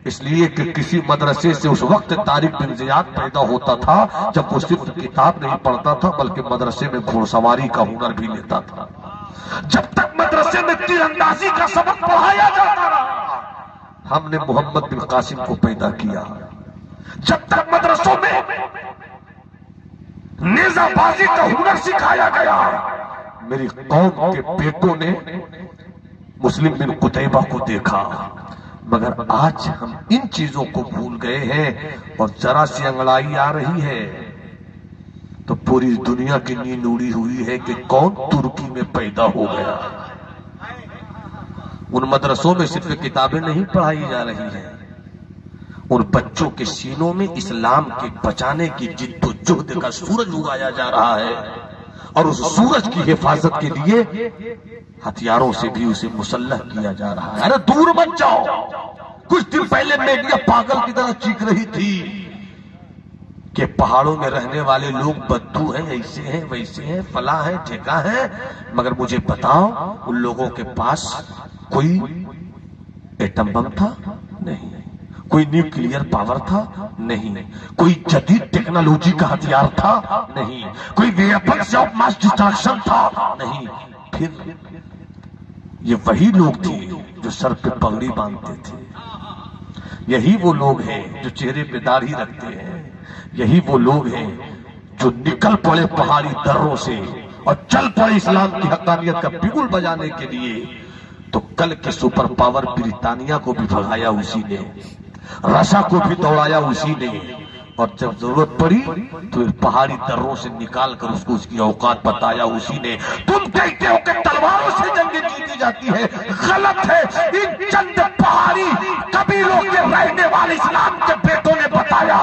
اس لیے کہ کسی مدرسے سے اس وقت طارق بن زیاد پیدا ہوتا تھا جب وہ صرف کتاب نہیں پڑھتا تھا بلکہ مدرسے میں گھوڑ سواری کا ہنر بھی لیتا تھا۔ جب تک مدرسے میں تیر اندازی کا سبق پڑھایا جاتا رہا ہم نے محمد بن قاسم کو پیدا کیا، جب تک مدرسوں میں نیزہ بازی کا ہنر سکھایا گیا میری قوم کے بیٹوں نے مسلم بن قتیبہ کو دیکھا، مگر آج ہم ان چیزوں کو بھول گئے ہیں اور ذرا سی انگڑائی آ رہی ہے تو پوری دنیا کی نیند اڑی ہوئی ہے کہ کون ترکی میں پیدا ہو گیا۔ ان مدرسوں میں صرف کتابیں نہیں پڑھائی جا رہی ہیں، ان بچوں کے سینوں میں اسلام کے بچانے کی جد و جہد کا سورج اگایا جا رہا ہے، اور اس سورج کی حفاظت کے لیے ہتھیاروں سے بھی اسے مسلح کیا جا رہا ہے۔ ارے دور مت جاؤ، کچھ دن پہلے میڈیا پاگل کی طرح چیخ رہی تھی کہ پہاڑوں میں رہنے والے لوگ بدو ہیں، ایسے ہیں ویسے ہیں، فلاں ہیں ٹھیکا ہیں، مگر مجھے بتاؤ ان لوگوں کے پاس کوئی ایٹم بم تھا؟ نہیں۔ کوئی نیوکلیئر پاور تھا؟ نہیں۔ کوئی جدید ٹیکنالوجی کا ہتھیار تھا؟ نہیں۔ کوئی ویپنز آف ماس ڈسٹرکشن تھا؟ نہیں۔ پھر یہ وہی لوگ تھے جو سر پہ پگڑی باندھتے تھے، یہی وہ لوگ ہیں جو چہرے پہ داڑھی رکھتے ہیں، یہی وہ لوگ ہیں جو نکل پڑے پہاڑی دروں سے اور چل پڑے اسلام کی حقانیت کا بگل بجانے کے لیے۔ تو کل کے سپر پاور برطانیہ کو بھی بھگایا اسی نے، رشیا کو بھی دوڑایا اسی نے، اور جب ضرورت پڑی تو پہاڑی دروں سے نکال کر اس کو اس کی اوقات بتایا اسی نے۔ تم کہتے ہو کہ تلواروں سے جنگیں جیتی جاتی ہے، غلط ہے۔ ان چند پہاڑی قبیلوں کے رہنے والے اسلام کے بیٹوں نے بتایا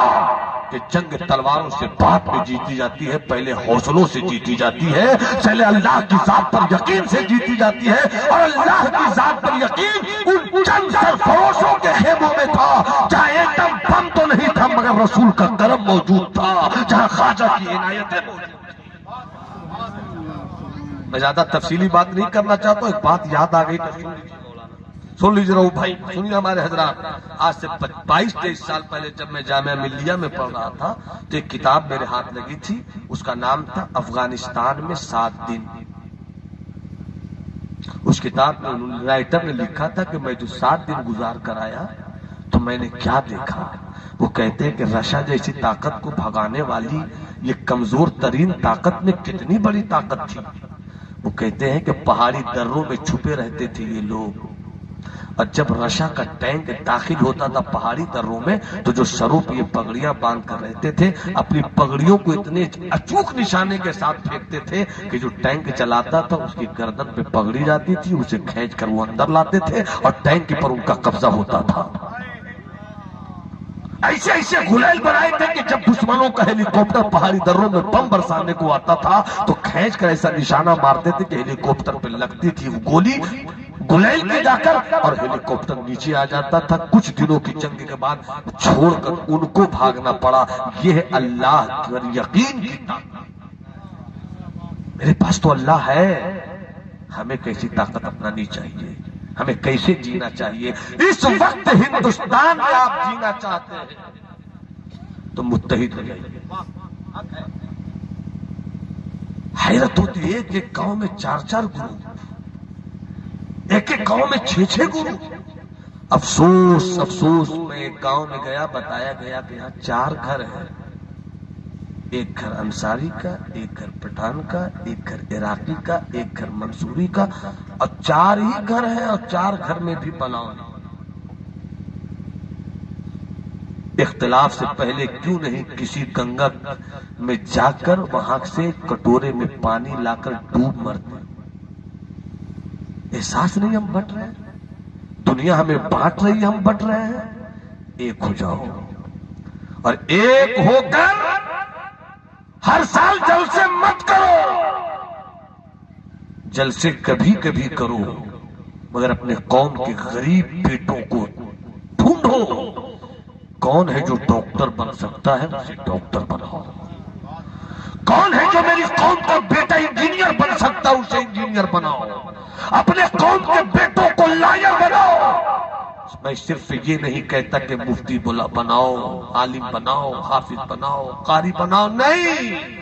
کہ جنگ تلواروں سے بعد میں جیتی جاتی ہے، پہلے حوصلوں سے جیتی جاتی ہے، پہلے اللہ کی ذات پر یقین سے جیتی جاتی ہے۔ اور اللہ کی ذات پر یقین ان چند سرفروشوں کے خیموں میں تھا جہاں ایک دم بم تو نہیں تھا مگر رسول کا کرم موجود تھا، جہاں خواجہ کی عنایتیں موجود تھیں۔ میں زیادہ تفصیلی بات نہیں کرنا چاہتا ہوں، ایک بات یاد آ گئی تو سن لیجیے رہو بھائی، سنیے ہمارے حضرات۔ آج سے 22-23 سال پہلے جب میں جامعہ ملیہ میں پڑھ رہا تھا تو ایک کتاب میرے ہاتھ لگی تھی، اس کا نام تھا افغانستان میں 7 دن۔ اس کتاب میں رائٹر نے لکھا تھا کہ میں جو 7 دن گزار کر آیا تو میں نے کیا دیکھا۔ وہ کہتے ہیں کہ رشا جیسی طاقت کو بھگانے والی یہ کمزور ترین طاقت میں کتنی بڑی طاقت تھی۔ وہ کہتے ہیں کہ پہاڑی دروں میں چھپے رہتے تھے یہ لوگ، اور جب رشا کا ٹینک داخل ہوتا تھا پہاڑی دروں میں تو جو سروں پہ یہ پگڑیاں باندھ کر رہتے تھے اپنی پگڑیوں کو اتنے اچوک نشانے کے ساتھ پھینکتے تھے کہ جو ٹینک چلاتا تھا اس کی گردن پہ پگڑی جاتی تھی، اسے کھینچ کر وہ اندر لاتے تھے اور ٹینک پر ان کا قبضہ ہوتا تھا۔ ایسے ایسے گلیل بنائے تھے کہ جب دشمنوں کا ہیلی کاپٹر پہاڑی دروں میں بم برسانے کو آتا تھا تو کھینچ کر ایسا نشانہ مارتے تھے کہ ہیلی کاپٹر پہ لگتی تھی وہ گولی گلیل کے جا کر اور ہیلی کاپٹر نیچے آ جاتا تھا۔ کچھ دنوں کی جنگ کے بعد چھوڑ کر ان کو بھاگنا پڑا۔ یہ ہے اللہ پر یقین کی طاقت۔ میرے پاس تو اللہ ہے، ہمیں کیسی طاقت اپنانی چاہیے، ہمیں کیسے جینا چاہیے۔ اس وقت ہندوستان میں آپ جینا چاہتے ہیں تو متحد ہو جائیے۔ حیرت ہوتی ہے کہ ایک گاؤں میں 4-4 گروپ، ایک ایک گاؤں میں 6-6 گروپ۔ افسوس میں ایک گاؤں میں گیا، بتایا گیا کہ یہاں 4 گھر ہیں، ایک گھر انصاری کا، ایک گھر پٹھان کا، ایک گھر عراقی کا، ایک گھر منصوری کا، اور 4 ہی گھر ہیں اور 4 گھر میں بھی بناؤ نہیں۔ اختلاف سے پہلے کیوں نہیں کسی گنگا میں جا کر وہاں سے کٹورے میں پانی لا کر ڈوب مرتے؟ احساس نہیں ہم بٹ رہے ہیں، دنیا ہمیں بانٹ رہی ہے، ہم بٹ رہے ہیں۔ ایک ہو جاؤ اور ایک ہو کر ہر سال جلسے مت کرو، جلسے کبھی کبھی کرو مگر اپنے قوم کے غریب بیٹوں کو ڈھونڈو۔ کون ہے جو ڈاکٹر بن سکتا ہے اسے ڈاکٹر بناؤ، کون ہے جو میری قوم کا بیٹا انجینئر بن سکتا ہے اسے انجینئر بناؤ، اپنے قوم کے بیٹوں کو لائر بناؤ۔ میں صرف یہ نہیں کہتا کہ مفتی بناؤ، عالم بناؤ، حافظ بناؤ، قاری بناؤ، نہیں،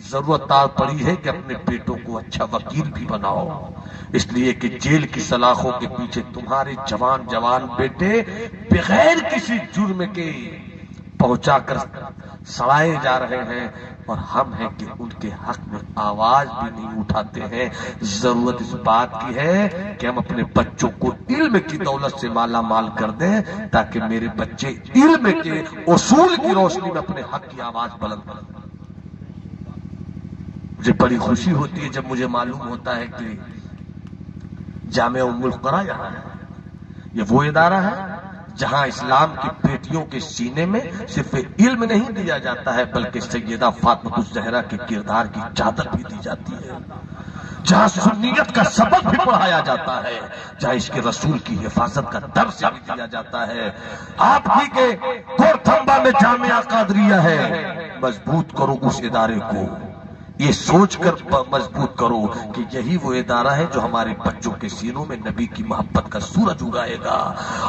ضرورت پڑی ہے کہ اپنے بیٹوں کو اچھا وکیل بھی بناؤ، اس لیے کہ جیل کی سلاخوں کے پیچھے تمہارے جوان بیٹے بغیر کسی جرم کے پہنچا کر سڑائے جا رہے ہیں، اور ہم ہیں کہ ان کے حق میں آواز بھی نہیں اٹھاتے ہیں۔ ضرورت اس بات کی ہے کہ ہم اپنے بچوں کو علم کی دولت سے مالا مال کر دیں تاکہ میرے بچے علم کے اصول کی روشنی میں اپنے حق کی آواز بلند کریں۔ مجھے بڑی خوشی ہوتی ہے جب مجھے معلوم ہوتا ہے کہ جامعہ ام القری یہاں ہے۔ یہ وہ ادارہ ہے جہاں اسلام کی بیٹیوں کے سینے میں صرف علم نہیں دیا جاتا ہے بلکہ سیدہ فاطمہ الزہرا کے کردار کی چادر بھی دی جاتی ہے، جہاں سنیت کا سبق بھی پڑھایا جاتا ہے، جہاں اس کے رسول کی حفاظت کا درس بھی دیا جاتا ہے۔ آپ ہی کے گورتھمبا میں جامعہ قادریہ ہے، مضبوط کرو اس ادارے کو، یہ سوچ کر مضبوط کرو کہ یہی وہ ادارہ ہے جو ہمارے بچوں کے سینوں میں نبی کی محبت کا سورج اگائے گا۔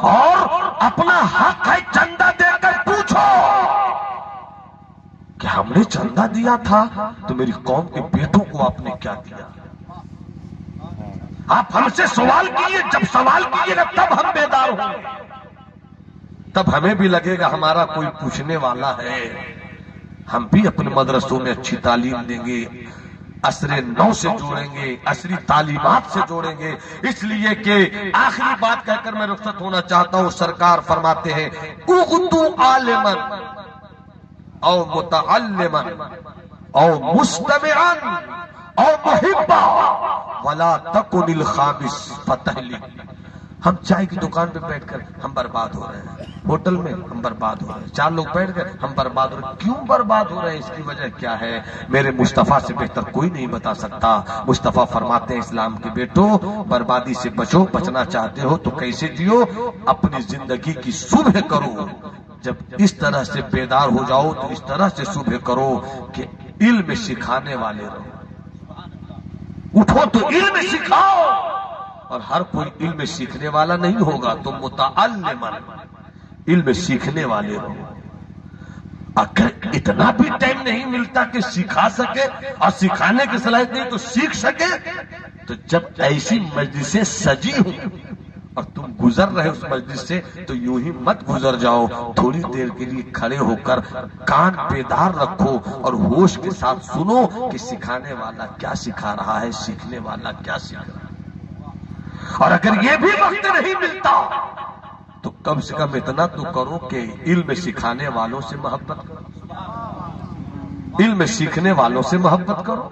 اور اپنا حق ہے چندہ دے کر پوچھو کہ ہم نے چندہ دیا تھا تو میری قوم کے بیٹوں کو آپ نے کیا دیا؟ آپ ہم سے سوال کیجئے، جب سوال کیجئے گا تب ہم بیدار ہوں گے، تب ہمیں بھی لگے گا ہمارا کوئی پوچھنے والا ہے، ہم بھی اپنے مدرسوں میں اچھی تعلیم دیں گے، عصر نو سے جوڑیں گے، عصری تعلیمات سے جوڑیں گے۔ اس لیے کہ آخری بات کہہ کر میں رخصت ہونا چاہتا ہوں، سرکار فرماتے ہیں اغدو عالمن او متعلما او مستمعا او محبا ولا تکن الخامس فتہلک. ہم چائے کی دکان پہ بیٹھ کر ہم برباد ہو رہے ہیں، ہوٹل میں ہم برباد ہو رہے ہیں، 4 لوگ بیٹھ کر ہم برباد ہو رہے ہیں. کیوں برباد ہو رہے ہیں؟ اس کی وجہ کیا ہے؟ میرے مصطفیٰ سے بہتر کوئی نہیں بتا سکتا. مصطفیٰ فرماتے ہیں اسلام کے بیٹو بربادی سے بچو، بچنا چاہتے ہو تو کیسے جیو؟ اپنی زندگی کی صبح کرو. جب اس طرح سے بیدار ہو جاؤ تو اس طرح سے صبح کرو کہ علم سکھانے والے رہو. اٹھو تو علم سکھاؤ. اور ہر کوئی علم سیکھنے والا نہیں ہوگا، تم متعلما علم سیکھنے والے رہو. اگر اتنا بھی ٹائم نہیں ملتا کہ سکھا سکے اور سکھانے کی صلاحیت نہیں تو سیکھ سکے، تو جب ایسی مجلسیں سجی ہوں اور تم گزر رہے اس مجلس سے تو یوں ہی مت گزر جاؤ. تھوڑی دیر کے لیے کھڑے ہو کر کان بیدار رکھو اور ہوش کے ساتھ سنو کہ سکھانے والا کیا سکھا رہا ہے، سیکھنے والا کیا سکھا رہا ہے. اور اگر یہ بھی وقت نہیں ملتا تو کم سے کم اتنا تو کرو کہ علم سکھانے والوں سے محبت کرو، علم سیکھنے والوں سے محبت کرو.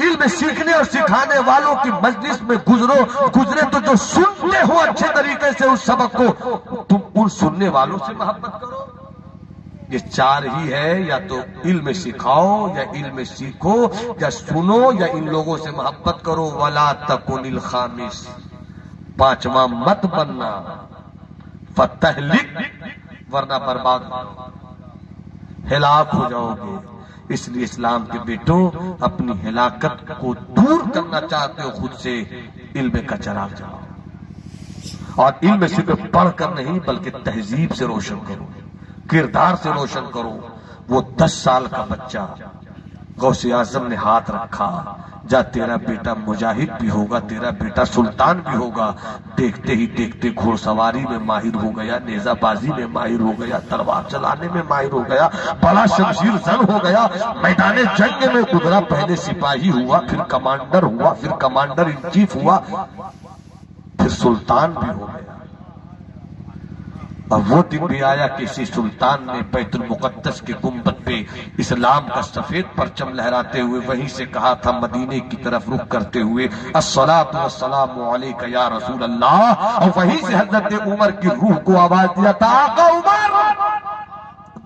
علم سیکھنے اور سکھانے والوں کی مجلس میں گزرے تو جو سنتے ہو اچھے طریقے سے اس سبق کو، تم ان سننے والوں سے محبت کرو. یہ 4 ہی ہے، یا تو علم سکھاؤ یا علم سیکھو یا سنو یا ان لوگوں سے محبت کرو. ولا تکن الخامس 5واں مت بننا، فتہلک ورنہ برباد ہلاک ہو جاؤ گے. اس لیے اسلام کے بیٹوں اپنی ہلاکت کو دور کرنا چاہتے ہو خود سے، علم کا چراغ جلاؤ. اور علم صرف پڑھ کر نہیں بلکہ تہذیب سے روشن کرو، کردار سے روشن کرو. وہ 10 سال کا بچہ غوث اعظم نے ہاتھ رکھا، جا تیرا بیٹا مجاہد بھی ہوگا، تیرا بیٹا سلطان بھی ہوگا. دیکھتے ہی دیکھتے گھوڑ سواری میں ماہر ہو گیا، نیزہ بازی میں ماہر ہو گیا، تلوار چلانے میں ماہر ہو گیا، بڑا شمشیر زن ہو گیا. میدان جنگ میں گزرا، پہلے سپاہی ہوا، پھر کمانڈر ہوا، پھر کمانڈر ان چیف ہوا، پھر سلطان بھی ہو گیا. اور وہ دن بھی آیا کہ اسی سلطان نے بیت المقدس کے گنبد پہ اسلام کا سفید پرچم لہراتے ہوئے وہیں سے کہا تھا مدینے کی طرف رخ کرتے ہوئے الصلاۃ والسلام علیک یا رسول اللہ. اور وہیں سے حضرت عمر کی روح کو آواز دیا تھا آقا عمر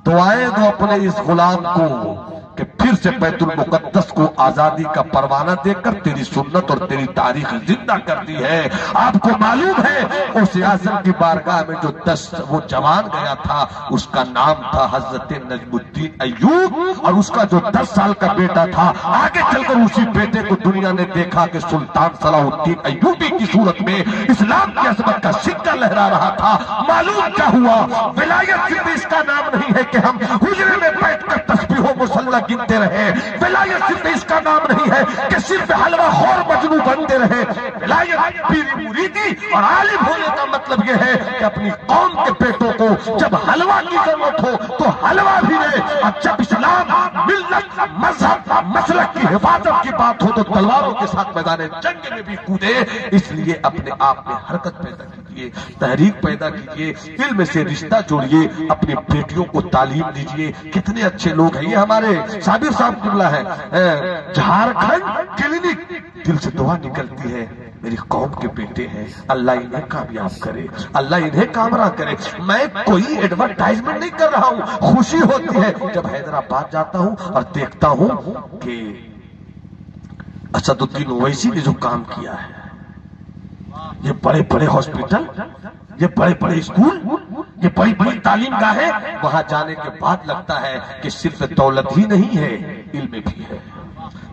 دعائیں دو اپنے اس غلام کو کہ پھر سے بیت المقدس کو آزادی کا پروانہ دے کر تیری سنت اور تیری تاریخ زندہ کرتی ہے. آپ کو معلوم ہے اس اعظم کی بارگاہ میں جو 10 وہ جوان گیا تھا اس کا نام تھا حضرت نجم الدین ایوب، اور اس کا جو 10 سال کا بیٹا تھا آگے چل کر اسی بیٹے کو دنیا نے دیکھا کہ سلطان صلاح الدین ایوبی کی صورت میں اسلام کی عظمت کا سکہ لہرا رہا تھا. معلوم کیا ہوا؟ ولایت صرف اس کا نام نہیں ہے کہ ہم حجرے میں بیٹھ کر تسبیح و مصلی گنتے رہے. ولایت صرف اس کا نام نہیں ہے کہ صرف حلوہ خور مجنو بنتے رہے. ولایت پیری مریدی اور عالم ہونے کا مطلب یہ ہے کہ اپنی قوم کے بیٹوں کو جب حلوہ کی ضرورت ہو تو حلوہ بھی لے، اور جب اسلام ملت مذہب مسلک کی حفاظت کی بات ہو تو تلواروں کے ساتھ میدان جنگ میں بھی کودے. اس لیے اپنے آپ میں حرکت پیدا کیجیے، تحریک پیدا کیجیے، علم سے رشتہ جوڑیے، اپنی بیٹیوں کو تعلیم دیجیے. کتنے اچھے لوگ ہیں یہ ہمارے صابر صاحب قبلہ ہے، جھارکھنڈ کلینک. دل سے دعا نکلتی ہے میری قوم کے بیٹے ہیں، اللہ انہیں کامیاب کرے، اللہ انہیں کامران کرے. میں کوئی ایڈورٹائزمنٹ نہیں کر رہا ہوں، خوشی ہوتی ہے جب حیدرآباد جاتا ہوں اور دیکھتا ہوں کہ اسد الدین اویسی نے جو کام کیا ہے، یہ بڑے بڑے ہاسپٹل، یہ بڑے بڑے اسکول، یہ بڑی بڑی تعلیم گاہیں، وہاں جانے کے بعد لگتا ہے کہ صرف دولت ہی نہیں ہے، علم بھی ہے،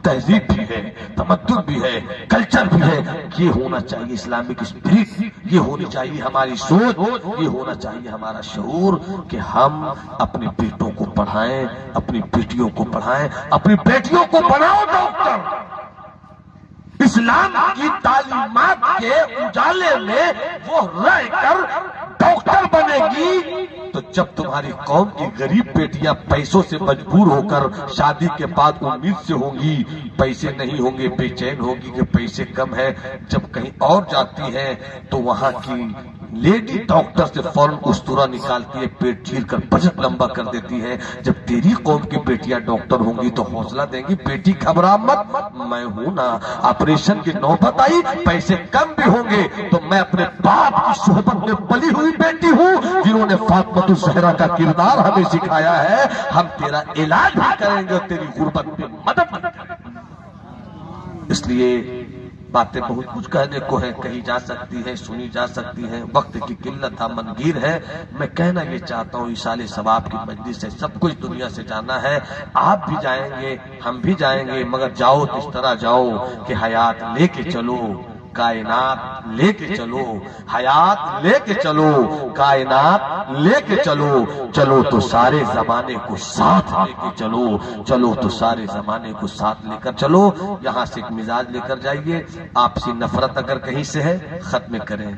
تہذیب بھی ہے، تمدن بھی ہے، کلچر بھی ہے. یہ ہونا چاہیے اسلامک اسپرٹ، یہ ہونی چاہیے ہماری سوچ، یہ ہونا چاہیے ہمارا شعور کہ ہم اپنے بیٹوں کو پڑھائیں، اپنی بیٹیوں کو پڑھائیں، اپنی بیٹیوں کو بناؤ ڈاکٹر. اسلام کی تعلیمات کے اجالے میں وہ رہ کر ڈاکٹر بنے گی تو جب تمہاری قوم کی غریب بیٹیاں پیسوں سے مجبور ہو کر شادی کے بعد امید سے ہوں گی، پیسے نہیں ہوں گے، بے چین ہوگی کہ پیسے کم ہے، جب کہیں اور جاتی ہیں تو وہاں کی لیڈی ڈاکٹر سے فوراً استورا نکالتی ہے، پیٹ چیر کر بجٹ لمبا کر دیتی ہے۔ جب تیری قوم کی بیٹیاں ڈاکٹر ہوں گی تو حوصلہ دیں گی، بیٹی گھبرا مت، میں ہوں نا۔ آپریشن کی نوبت آئی، پیسے کم بھی ہوں گے تو میں اپنے باپ کی صحبت میں پلی ہوئی بیٹی ہوں، جنہوں نے فاطمہ الزہرا کا کردار ہمیں سکھایا ہے۔ ہم تیرا علاج بھی کریں گے اور تیری غربت میں مدد بھی کریں گے۔ اس لیے باتیں بہت کچھ کہنے کو ہے، کہی جا سکتی ہے، سنی جا سکتی ہے، وقت کی قلت منگیر ہے۔ میں کہنا یہ چاہتا ہوں، ایصال ثواب کی مجلس ہے، سب کچھ دنیا سے جانا ہے، آپ بھی جائیں گے، ہم بھی جائیں گے، مگر جاؤ تو اس طرح جاؤ کہ حیات لے کے چلو، کائنات لے کے چلو، حیات لے کے چلو، کائنات لے کے چلو، چلو تو سارے زمانے کو ساتھ لے کے چلو، چلو تو سارے زمانے کو ساتھ لے کر چلو۔ یہاں سے ایک مزاج لے کر جائیے، آپسی نفرت اگر کہیں سے ہے ختم کریں،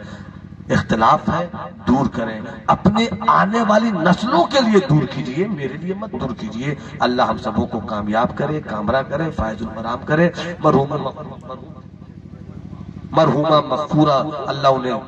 اختلاف ہے دور کریں، اپنے آنے والی نسلوں کے لیے دور کیجئے، میرے لیے مت دور کیجئے۔ اللہ ہم سبوں کو کامیاب کرے، کامرہ کرے، فائز المرام کرے۔ مرحومہ مغفورہ اللہ انہیں،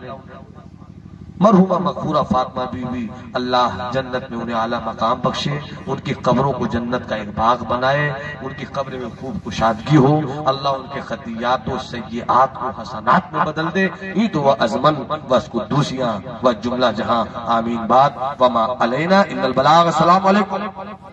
مرحومہ مغفورہ فاطمہ بی بی اللہ جنت میں انہیں اعلیٰ مقام بخشے، ان کی قبروں کو جنت کا ایک باغ بنائے، ان کی قبر میں خوب کشادگی ہو، اللہ ان کے خطیات و سیئات کو حسنات میں بدل دے۔ عید و ازمن و قدوسیاں و جملہ جہاں آمین بات وما علینا الا البلاغ۔ السلام علیکم۔